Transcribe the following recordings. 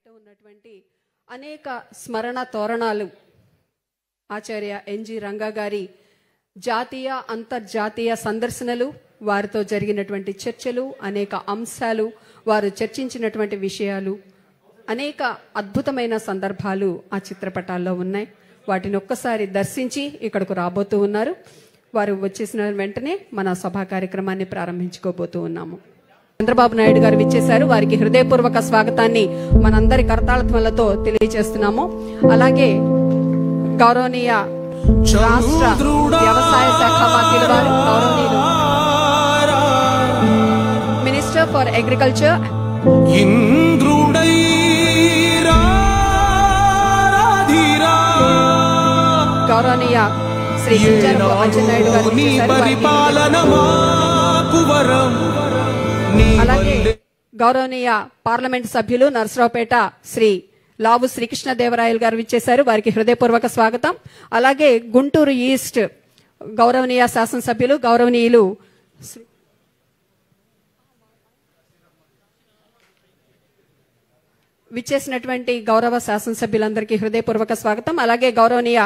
బయట ఉన్నటువంటి అనేక స్మరణ తోరణాలు ఆచార్య ఎన్జి రంగా గారి జాతీయ అంతర్జాతీయ సందర్శనలు, వారితో జరిగినటువంటి చర్చలు, అనేక అంశాలు, వారు చర్చించినటువంటి విషయాలు, అనేక అద్భుతమైన సందర్భాలు ఆ చిత్రపటాల్లో ఉన్నాయి. వాటిని ఒక్కసారి దర్శించి ఇక్కడకు రాబోతూ ఉన్నారు. వారు వచ్చేసిన వెంటనే మన సభా కార్యక్రమాన్ని ప్రారంభించుకోబోతూ ఉన్నాము. చంద్రబాబు నాయుడు గారు విచ్చేశారు. వారికి హృదయపూర్వక స్వాగతాన్ని మనందరి కరతాళధ్వనులతో తెలియజేస్తున్నాము. అలాగే గౌరవనీయ రాష్ట్ర వ్యవసాయ శాఖ మంత్రులు వారు, గౌరవనీయులు మినిస్టర్ ఫర్ అగ్రికల్చర్ గౌరవనీయ శ్రీ అచ్చెన్నాయుడు గారు, అలాగే గౌరవనీయ పార్లమెంట్ సభ్యులు నరసరావుపేట శ్రీ లావు శ్రీకృష్ణదేవరాయలు గారు విచ్చేశారు. వారికి హృదయపూర్వక స్వాగతం. అలాగే గుంటూరు ఈస్ట్ గౌరవనీయ శాసనసభ్యులు గౌరవనీయులు విచ్చేసినటువంటి గౌరవ శాసనసభ్యులందరికీ హృదయపూర్వక స్వాగతం. అలాగే గౌరవనీయ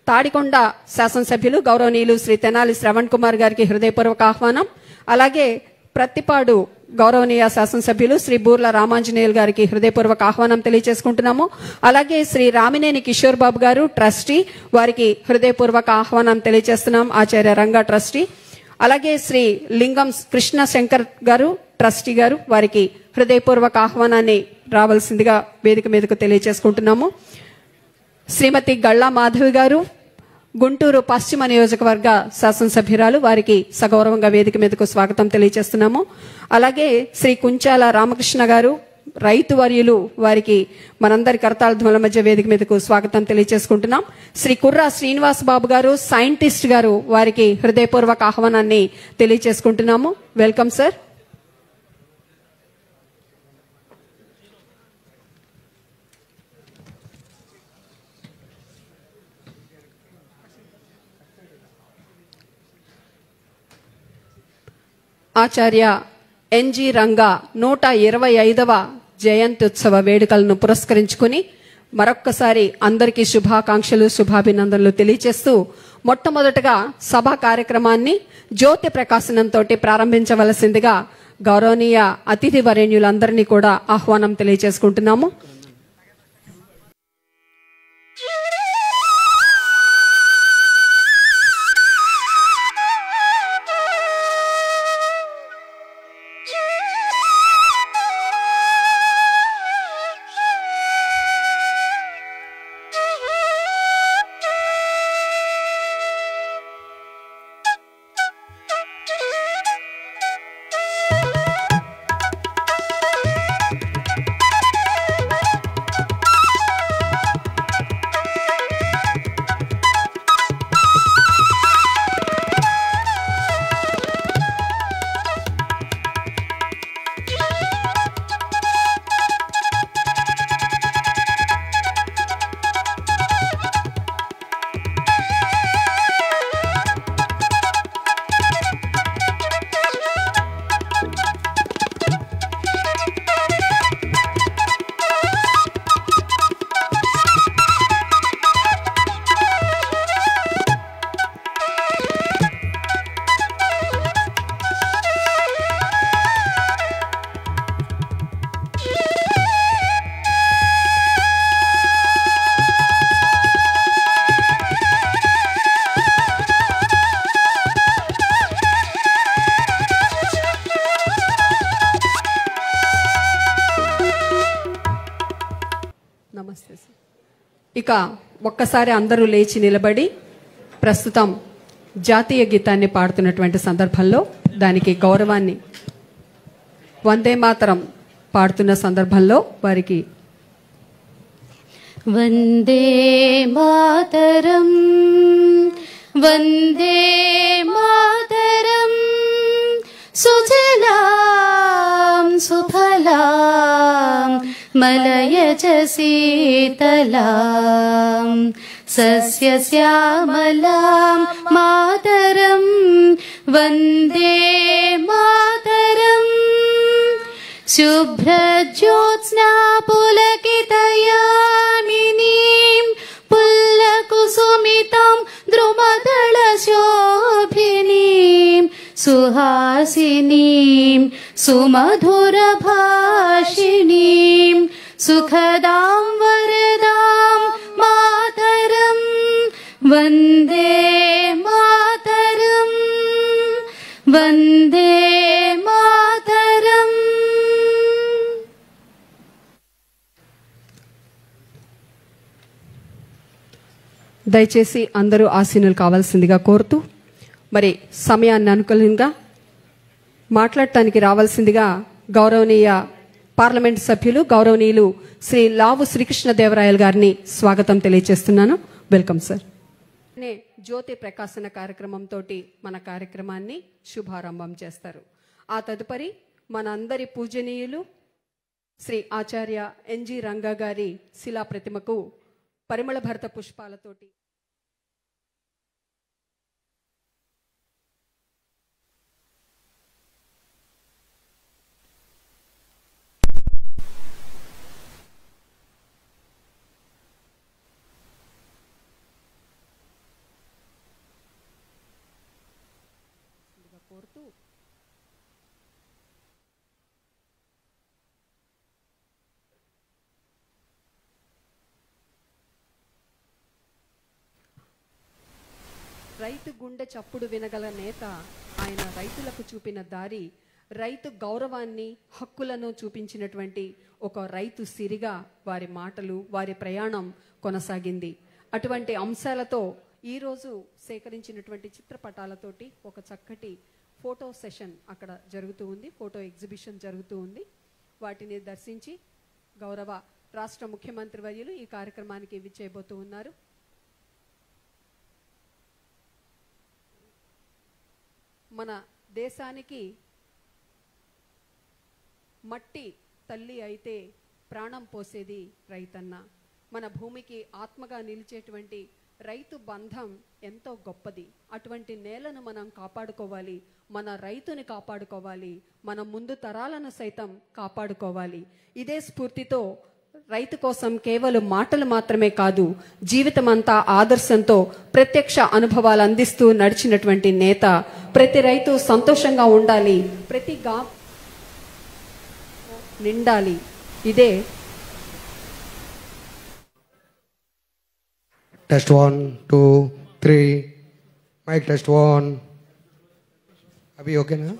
తాడికొండ శాసనసభ్యులు గౌరవనీయులు శ్రీ తెనాలి శ్రవణ్ కుమార్ గారికి హృదయపూర్వక ఆహ్వానం. అలాగే ప్రత్తిపాడు గౌరవనీయ శాసనసభ్యులు శ్రీ బూర్ల రామాంజనేయులు గారికి హృదయపూర్వక ఆహ్వానం తెలియజేసుకుంటున్నాము. అలాగే శ్రీ రామినేని కిషోర్ బాబు గారు ట్రస్టీ, వారికి హృదయపూర్వక ఆహ్వానం తెలియజేస్తున్నాం. ఆచార్య రంగా ట్రస్టీ. అలాగే శ్రీ లింగం కృష్ణ శంకర్ గారు ట్రస్టీ గారు, వారికి హృదయపూర్వక ఆహ్వానాన్ని రావాల్సిందిగా వేదిక మీదకు తెలియజేసుకుంటున్నాము. శ్రీమతి గళ్ళా మాధవి గారు గుంటూరు పశ్చిమ నియోజకవర్గ శాసనసభ్యురాలు, వారికి సగౌరవంగా వేదిక మీదకు స్వాగతం తెలియజేస్తున్నాము. అలాగే శ్రీ కుంచాల రామకృష్ణ గారు రైతు వర్యులు, వారికి మనందరి కరతాళధ్వనుల మధ్య వేదిక మీదకు స్వాగతం తెలియజేసుకుంటున్నాం. శ్రీ కుర్రా శ్రీనివాస్ బాబు గారు సైంటిస్ట్ గారు, వారికి హృదయపూర్వక ఆహ్వానాన్ని తెలియజేసుకుంటున్నాము. Welcome sir. Acharya N G Ranga 125వ జయంత్యుత్సవ వేడుకలను పురస్కరించుకుని మరొక్కసారి అందరికీ శుభాకాంక్షలు, శుభాభినందనలు తెలియజేస్తూ మొట్టమొదటగా సభా కార్యక్రమాన్ని జ్యోతి ప్రకాశనంతో ప్రారంభించవలసిందిగా గౌరవనీయ అతిథి వరేణ్యులందరినీ కూడా ఆహ్వానం తెలియజేసుకుంటున్నాము. ఇక ఒక్కసారి అందరూ లేచి నిలబడి ప్రస్తుతం జాతీయ గీతాన్ని పాడుతున్నటువంటి సందర్భంలో దానికి గౌరవాన్ని వందే మాతరం పాడుతున్న సందర్భంలో వారికి వందే మాతరం వందే మాతరం సుజలాం సుఫలాం మలయజ శీతలాం సస్యశ్యామలాం మాతరం వందే మాతరం शुभ्रज्योत्स्ना पुलकितयामिनीं पुल्लकुसुमितं द्रुमदलशोभिनीं सुहासिनीं सुमधुरभाषिणीं सुखदां वरदां मातरं वन्दे मातरं वन्दे मातरम्। దయచేసి అందరూ ఆసీనులు కావాల్సిందిగా కోరుతూ మరి సమయాన్ని అనుకూలంగా మాట్లాడటానికి రావాల్సిందిగా గౌరవనీయ పార్లమెంట్ సభ్యులు గౌరవనీయులు శ్రీ లావు శ్రీకృష్ణదేవరాయలు గారిని స్వాగతం తెలియజేస్తున్నాను. Welcome sir. జ్యోతి ప్రకాశన కార్యక్రమంతో మన కార్యక్రమాన్ని శుభారంభం చేస్తారు. ఆ తదుపరి మన అందరి పూజనీయులు శ్రీ ఆచార్య ఎన్జి రంగా గారి శిలా ప్రతిమకు పరిమళ భరిత పుష్పాలతోటి కోరుతూ రైతు గుండె చప్పుడు వినగల నేత ఆయన. రైతులకు చూపిన దారి, రైతు గౌరవాన్ని హక్కులను చూపించినటువంటి ఒక రైతు సిరిగా వారి మాటలు వారి ప్రయాణం కొనసాగింది. అటువంటి అంశాలతో ఈరోజు సేకరించినటువంటి చిత్రపటాలతోటి ఒక చక్కటి ఫోటో సెషన్ అక్కడ జరుగుతూ ఉంది, ఫోటో ఎగ్జిబిషన్ జరుగుతూ ఉంది. వాటిని దర్శించి గౌరవ రాష్ట్ర ముఖ్యమంత్రి వర్యులు ఈ కార్యక్రమానికి విచ్చేయబోతూ ఉన్నారు. మన దేశానికి మట్టి తల్లి అయితే ప్రాణం పోసేది రైతన్న. మన భూమికి ఆత్మగా నిలిచేటువంటి రైతు బంధం ఎంతో గొప్పది. అటువంటి నేలను మనం కాపాడుకోవాలి, మన రైతుని కాపాడుకోవాలి, మన ముందు తరాలను సైతం కాపాడుకోవాలి. ఇదే స్ఫూర్తితో రైతు కోసం కేవలం మాటలు మాత్రమే కాదు, జీవితమంతా ఆదర్శంతో ప్రత్యక్ష అనుభవాలు అందిస్తూ నడిచినటువంటి నేత. ప్రతి రైతు సంతోషంగా ఉండాలి, ప్రతి నిండాలి. ఇదే Test 1, 2, 3. Mic test 1. Abhi okay na?